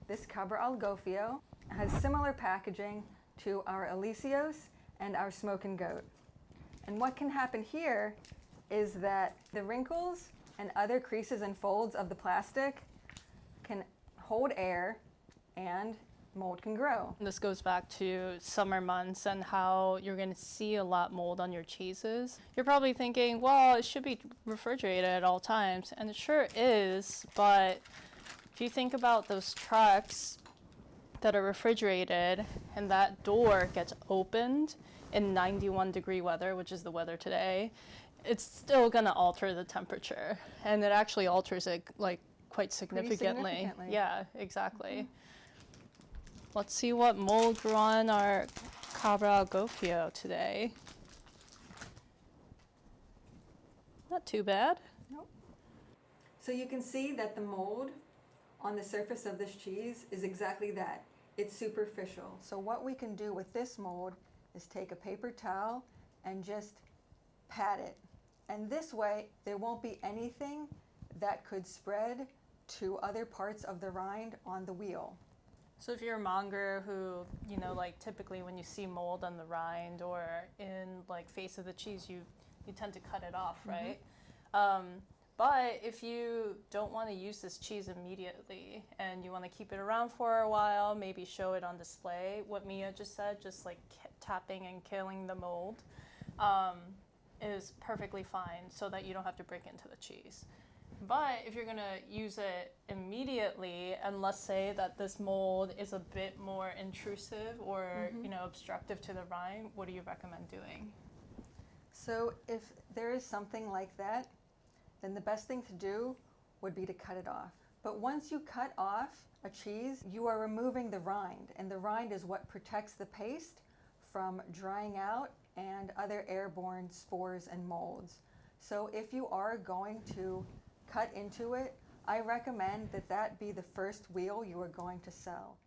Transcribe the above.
this Cabra al Gofio has similar packaging to our Alicios and our Smoke and Goat. And what can happen here is that the wrinkles and other creases and folds of the plastic can hold air and mold can grow. This goes back to summer months and how you're going to see a lot mold on your cheeses. You're probably thinking, well, it should be refrigerated at all times, and it sure is, but if you think about those trucks that are refrigerated and that door gets opened in 91-degree weather, which is the weather today, it's still going to alter the temperature, and it actually alters it like quite significantly. Yeah, exactly. Mm-hmm. Let's see what mold grew on our Cabra al Gofio today. Not too bad. Nope. So you can see that the mold on the surface of this cheese is exactly that. It's superficial. So what we can do with this mold is take a paper towel and just pat it. And this way, there won't be anything that could spread to other parts of the rind on the wheel. So if you're a monger who, like typically when you see mold on the rind or in like face of the cheese, you tend to cut it off, right? Mm-hmm. But if you don't want to use this cheese immediately and you want to keep it around for a while, maybe show it on display, what Mia just said, just like tapping and killing the mold, is perfectly fine so that you don't have to break into the cheese. But if you're going to use it immediately, and let's say that this mold is a bit more intrusive or obstructive to the rind, what do you recommend doing? So if there is something like that, then the best thing to do would be to cut it off. But once you cut off a cheese, you are removing the rind, and the rind is what protects the paste from drying out and other airborne spores and molds. So if you are going to cut into it, I recommend that be the first wheel you are going to sell.